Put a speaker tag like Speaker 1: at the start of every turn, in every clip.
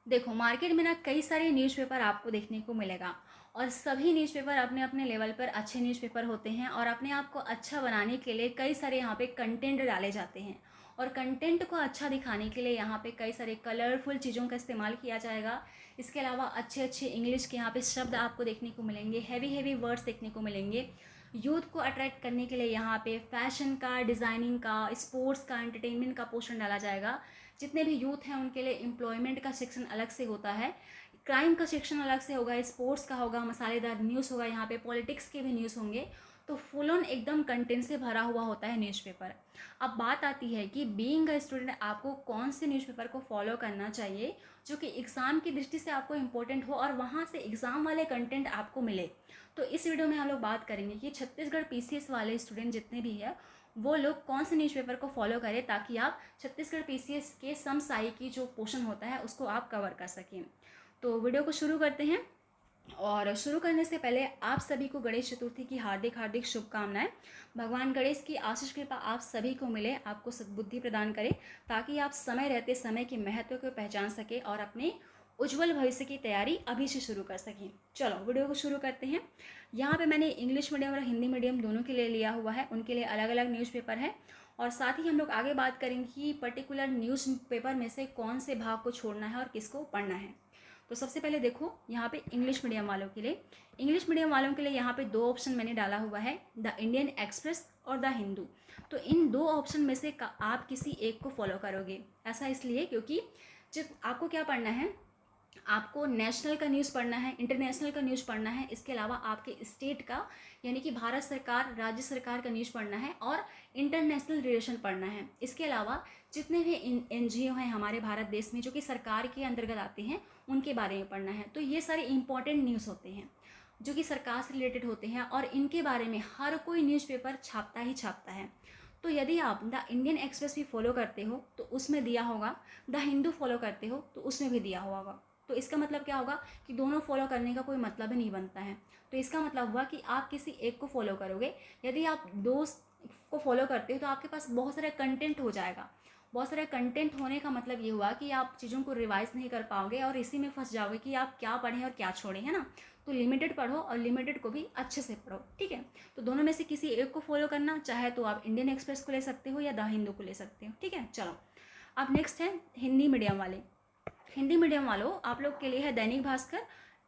Speaker 1: देखो, मार्केट में ना कई सारे न्यूज़पेपर आपको देखने को मिलेगा और सभी न्यूज़पेपर अपने अपने लेवल पर अच्छे न्यूज़पेपर होते हैं और अपने आप को अच्छा बनाने के लिए कई सारे यहाँ पे कंटेंट डाले जाते हैं। और कंटेंट को अच्छा दिखाने के लिए यहाँ पे कई सारे कलरफुल चीज़ों का इस्तेमाल किया जाएगा। इसके अलावा अच्छे अच्छे इंग्लिश के यहाँ पे शब्द आपको देखने को मिलेंगे, हैवी हैवी वर्ड्स देखने को मिलेंगे। यूथ को अट्रैक्ट करने के लिए यहाँ पे फैशन का, डिज़ाइनिंग का, स्पोर्ट्स का, एंटरटेनमेंट का पोर्शन डाला जाएगा। जितने भी यूथ हैं उनके लिए एम्प्लॉयमेंट का सेक्शन अलग से होता है, क्राइम का सेक्शन अलग से होगा, स्पोर्ट्स का होगा, मसालेदार न्यूज़ होगा, यहाँ पे पॉलिटिक्स के भी न्यूज़ होंगे। तो फुल ऑन एकदम कंटेंट से भरा हुआ होता है न्यूज़पेपर। अब बात आती है कि बीइंग अ स्टूडेंट आपको कौन से न्यूज़पेपर को फॉलो करना चाहिए जो कि एग्ज़ाम की दृष्टि से आपको इम्पोर्टेंट हो और वहाँ से एग्ज़ाम वाले कंटेंट आपको मिले। तो इस वीडियो में हम लोग बात करेंगे कि छत्तीसगढ़ पीसीएस वाले स्टूडेंट जितने भी हैं वो लोग कौन से न्यूज़पेपर को फॉलो करें ताकि आप छत्तीसगढ़ पीसीएस के समसाई की जो पोर्शन होता है उसको आप कवर कर सकें। तो वीडियो को शुरू करते हैं। और शुरू करने से पहले आप सभी को गणेश चतुर्थी की हार्दिक हार्दिक शुभकामनाएं। भगवान गणेश की आशीष कृपा आप सभी को मिले, आपको सद्बुद्धि प्रदान करे ताकि आप समय रहते समय के महत्व को पहचान सके और अपने उज्जवल भविष्य की तैयारी अभी से शुरू कर सकें। चलो वीडियो को शुरू करते हैं। यहाँ पे मैंने इंग्लिश मीडियम और हिंदी मीडियम दोनों के लिए लिया हुआ है, उनके लिए अलग अलग न्यूज़पेपर है। और साथ ही हम लोग आगे बात करेंगे कि पर्टिकुलर न्यूज़पेपर में से कौन से भाग को छोड़ना है और किसको पढ़ना है। तो सबसे पहले देखो यहाँ पे इंग्लिश मीडियम वालों के लिए, यहाँ पे दो ऑप्शन मैंने डाला हुआ है, द इंडियन एक्सप्रेस और द हिंदू। तो इन दो ऑप्शन में से आप किसी एक को फॉलो करोगे। ऐसा इसलिए क्योंकि जब आपको क्या पढ़ना है, आपको नेशनल का न्यूज़ पढ़ना है, इंटरनेशनल का न्यूज़ पढ़ना है, इसके अलावा आपके स्टेट का यानी कि भारत सरकार, राज्य सरकार का न्यूज़ पढ़ना है और इंटरनेशनल रिलेशन पढ़ना है। इसके अलावा जितने भी एनजीओ हैं हमारे भारत देश में जो कि सरकार के अंतर्गत आते हैं उनके बारे में पढ़ना है। तो ये सारे इंपॉर्टेंट न्यूज़ होते हैं जो कि सरकार से रिलेटेड होते हैं और इनके बारे में हर कोई न्यूज़पेपर छापता ही छापता है। तो यदि आप द इंडियन एक्सप्रेस भी फॉलो करते हो तो उसमें दिया होगा, द हिंदू फॉलो करते हो तो उसमें भी दिया होगा। तो इसका मतलब क्या होगा कि दोनों फॉलो करने का कोई मतलब ही नहीं बनता है। तो इसका मतलब हुआ कि आप किसी एक को फॉलो करोगे। यदि आप दो को फॉलो करते हो तो आपके पास बहुत सारा कंटेंट हो जाएगा। बहुत सारा कंटेंट होने का मतलब ये हुआ कि आप चीज़ों को रिवाइज नहीं कर पाओगे और इसी में फंस जाओगे कि आप क्या पढ़ें और क्या छोड़ें, है ना। तो लिमिटेड पढ़ो और लिमिटेड को भी अच्छे से पढ़ो, ठीक है। तो दोनों में से किसी एक को फॉलो करना चाहे तो आप इंडियन एक्सप्रेस को ले सकते हो या द हिंदू को ले सकते हो, ठीक है। चलो अब नेक्स्ट है हिंदी मीडियम वाले। हिंदी मीडियम वालों आप लोग के लिए है दैनिक भास्कर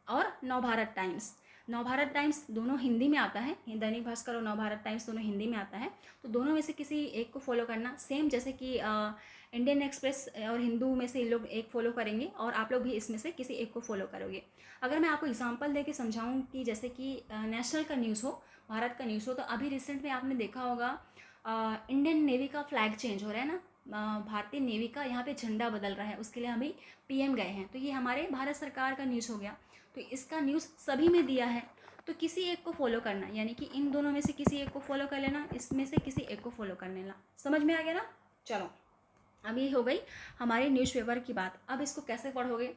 Speaker 1: और नवभारत टाइम्स। नवभारत टाइम्स दोनों हिंदी में आता है, दैनिक भास्कर और नवभारत टाइम्स दोनों हिंदी में आता है। तो दोनों में से किसी एक को फॉलो करना, सेम जैसे कि इंडियन एक्सप्रेस और हिंदू में से इन लोग एक फॉलो करेंगे और आप लोग भी इसमें से किसी एक को फॉलो करोगे। अगर मैं आपको एग्जांपल दे के समझाऊँ कि जैसे कि नेशनल का न्यूज़ हो, भारत का न्यूज़ हो, तो अभी रिसेंट में आपने देखा होगा इंडियन नेवी का फ्लैग चेंज हो रहा है ना। भारतीय नेवी का यहाँ पे झंडा बदल रहा है, उसके लिए अभी पीएम गए हैं। तो ये हमारे भारत सरकार का न्यूज़ हो गया। तो इसका न्यूज़ सभी में दिया है। तो किसी एक को फॉलो करना, यानी कि इन दोनों में से किसी एक को फॉलो कर लेना, इसमें से किसी एक को फॉलो कर लेना। समझ में आ गया ना। चलो अब ये हो गई हमारी न्यूज़पेपर की बात। अब इसको कैसे पढ़ोगे,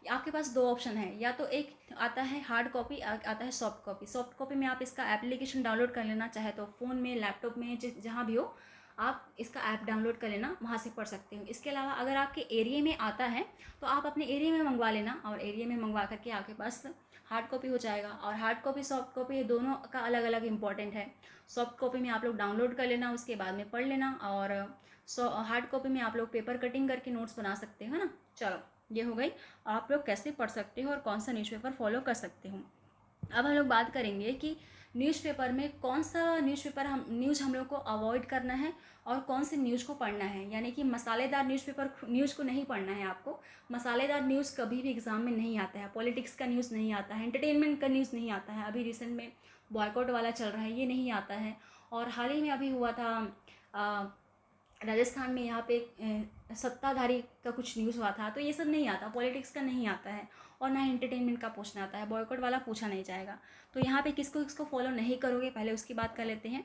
Speaker 1: आपके पास दो ऑप्शन है, या तो एक आता है हार्ड कॉपी, आता है सॉफ्ट कॉपी। सॉफ्ट कॉपी में आप इसका एप्लीकेशन डाउनलोड कर लेना, चाहे तो फ़ोन में, लैपटॉप में, जहाँ भी हो आप इसका ऐप डाउनलोड कर लेना, वहाँ से पढ़ सकते हो। इसके अलावा अगर आपके एरिया में आता है तो आप अपने एरिया में मंगवा लेना और एरिया में मंगवा करके आपके पास हार्ड कॉपी हो जाएगा। और हार्ड कॉपी सॉफ्ट कॉपी दोनों का अलग अलग इंपॉर्टेंट है। सॉफ्ट कॉपी में आप लोग डाउनलोड कर लेना, उसके बाद में पढ़ लेना, और हार्ड कॉपी में आप लोग पेपर कटिंग करके नोट्स बना सकते हो ना। चलो ये हो गई आप लोग कैसे पढ़ सकते हो और कौन सा न्यूज़पेपर फॉलो कर सकते हो। अब हम लोग बात करेंगे कि न्यूज़पेपर में कौन सा न्यूज़ हम लोग को अवॉइड करना है और कौन से न्यूज़ को पढ़ना है। यानी कि मसालेदार न्यूज़ को नहीं पढ़ना है आपको। मसालेदार न्यूज़ कभी भी एग्ज़ाम में नहीं आता है। पॉलिटिक्स का न्यूज़ नहीं आता है, एंटरटेनमेंट का न्यूज़ नहीं आता है। अभी रिसेंट में बॉयकॉट वाला चल रहा है, ये नहीं आता है। और हाल ही में अभी हुआ था राजस्थान में, यहाँ पे सत्ताधारी का कुछ न्यूज़ हुआ था। तो ये सब नहीं आता, पॉलिटिक्स का नहीं आता है और ना एंटरटेनमेंट का पूछना आता है। बॉयकॉट वाला पूछा नहीं जाएगा। तो यहाँ पे किसको किसको फॉलो नहीं करोगे, पहले उसकी बात कर लेते हैं।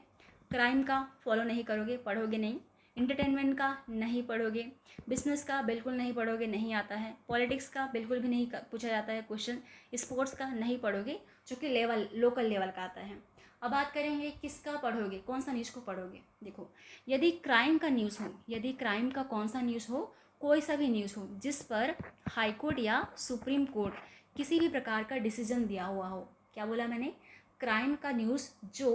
Speaker 1: क्राइम का फॉलो नहीं करोगे, पढ़ोगे नहीं। इंटरटेनमेंट का नहीं पढ़ोगे। बिजनेस का बिल्कुल नहीं पढ़ोगे, नहीं आता है। पॉलिटिक्स का बिल्कुल भी नहीं पूछा जाता है क्वेश्चन। स्पोर्ट्स का नहीं पढ़ोगे जो कि लोकल लेवल का आता है। अब बात करेंगे किसका पढ़ोगे, कौन सा न्यूज़ को पढ़ोगे। देखो, यदि क्राइम का न्यूज़ हो, यदि क्राइम का कौन सा न्यूज़ हो कोई सा भी न्यूज़ हो जिस पर हाई कोर्ट या सुप्रीम कोर्ट किसी भी प्रकार का डिसीजन दिया हुआ हो। क्या बोला मैंने? क्राइम का न्यूज़ जो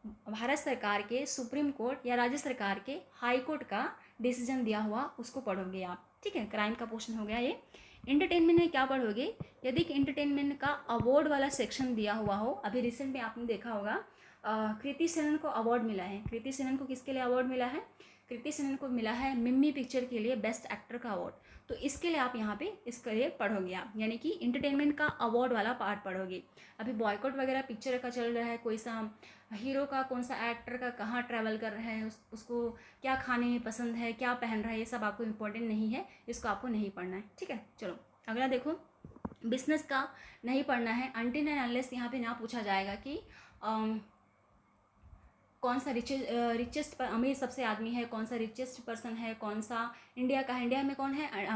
Speaker 1: भारत सरकार के सुप्रीम कोर्ट या राज्य सरकार के हाई कोर्ट का डिसीजन दिया हुआ, उसको पढ़ोगे आप। ठीक है, क्राइम का पोर्शन हो गया ये। एंटरटेनमेंट में क्या पढ़ोगे? यदि एंटरटेनमेंट का अवार्ड वाला सेक्शन दिया हुआ हो, अभी रिसेंट में आपने देखा होगा कृति सेनन को अवार्ड मिला है। कृति सेनन को किसके लिए अवार्ड मिला है? कृति सेनन को मिला है मिम्मी पिक्चर के लिए बेस्ट एक्टर का अवार्ड। तो इसके लिए आप यहाँ पे इसके लिए पढ़ोगे आप, यानी कि इंटरटेनमेंट का अवार्ड वाला पार्ट पढ़ोगे। अभी बॉयकॉट वगैरह पिक्चर का चल रहा है, कोई सा हीरो का, कौन सा एक्टर का कहाँ ट्रैवल कर रहा है, उसको क्या खाने में पसंद है, क्या पहन रहा है, ये सब आपको इम्पोर्टेंट नहीं है, इसको आपको नहीं पढ़ना है। ठीक है, चलो अगला देखो। बिजनेस का नहीं पढ़ना है अनटिल एंड अनलेस यहाँ पे ना पूछा जाएगा कि कौन सा रिचेस्ट अमीर सबसे आदमी है, कौन सा रिचेस्ट पर्सन है, कौन सा इंडिया का, इंडिया में कौन है,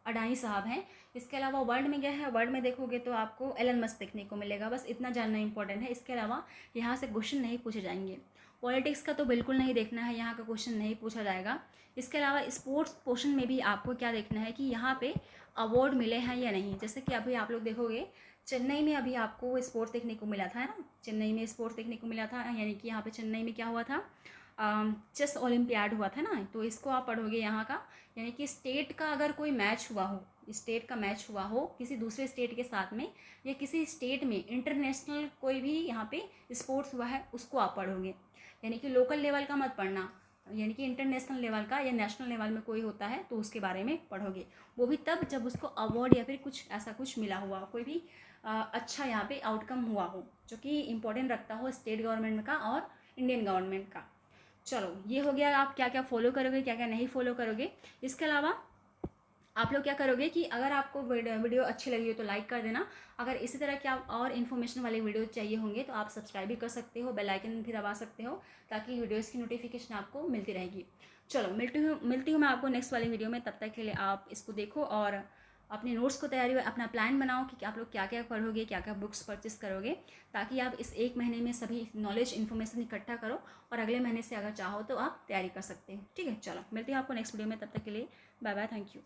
Speaker 1: अडानी साहब हैं। इसके अलावा वर्ल्ड में क्या है, वर्ल्ड में देखोगे तो आपको एलन मस्क देखने को मिलेगा। बस इतना जानना इंपॉर्टेंट है। इसके अलावा यहाँ से क्वेश्चन नहीं पूछे जाएंगे। पॉलिटिक्स का तो बिल्कुल नहीं देखना है, यहाँ का क्वेश्चन नहीं पूछा जाएगा। इसके अलावा स्पोर्ट्स पोर्शन में भी आपको क्या देखना है कि यहाँ पे अवार्ड मिले हैं या नहीं। जैसे कि अभी आप लोग देखोगे चेन्नई में अभी आपको स्पोर्ट्स देखने को मिला था, है ना, चेन्नई में स्पोर्ट्स देखने को मिला था, यानी कि यहाँ पे चेन्नई में क्या हुआ था, चेस ओलंपियाड हुआ था ना। तो इसको आप पढ़ोगे यहाँ का, यानी कि स्टेट का अगर कोई मैच हुआ हो, स्टेट का मैच हुआ हो किसी दूसरे स्टेट के साथ में, या किसी स्टेट में इंटरनेशनल कोई भी यहाँ पे स्पोर्ट्स हुआ है, उसको आप पढ़ोगे। यानी कि लोकल लेवल का मत पढ़ना, यानी कि इंटरनेशनल लेवल का या नेशनल लेवल में कोई होता है तो उसके बारे में पढ़ोगे। वो भी तब जब उसको अवार्ड या फिर कुछ ऐसा कुछ मिला हुआ, कोई भी अच्छा यहाँ पे आउटकम हुआ हो, जो कि इम्पोर्टेंट रखता हो स्टेट गवर्नमेंट का और इंडियन गवर्नमेंट का। चलो ये हो गया, आप क्या क्या फॉलो करोगे, क्या क्या नहीं फॉलो करोगे। इसके अलावा आप लोग क्या करोगे कि अगर आपको वीडियो अच्छी लगी हो तो लाइक कर देना। अगर इसी तरह के आप और इन्फॉर्मेशन वाले वीडियो चाहिए होंगे तो आप सब्सक्राइब भी कर सकते हो, बेल आइकन भी दबा सकते हो, ताकि वीडियोज़ की नोटिफिकेशन आपको मिलती रहेगी। चलो मिलती हूँ मैं आपको नेक्स्ट वाली वीडियो में। तब तक के लिए आप इसको देखो और अपने नोट्स को तैयारी, अपना प्लान बनाओ कि आप लोग क्या क्या पढ़ोगे, क्या क्या बुक्स परचेस करोगे, ताकि आप इस एक महीने में सभी नॉलेज इन्फॉर्मेशन इकट्ठा करो और अगले महीने से अगर चाहो तो आप तैयारी कर सकते हो। ठीक है, चलो मिलती हूँ आपको नेक्स्ट वीडियो में। तब तक के लिए बाय बाय, थैंक यू।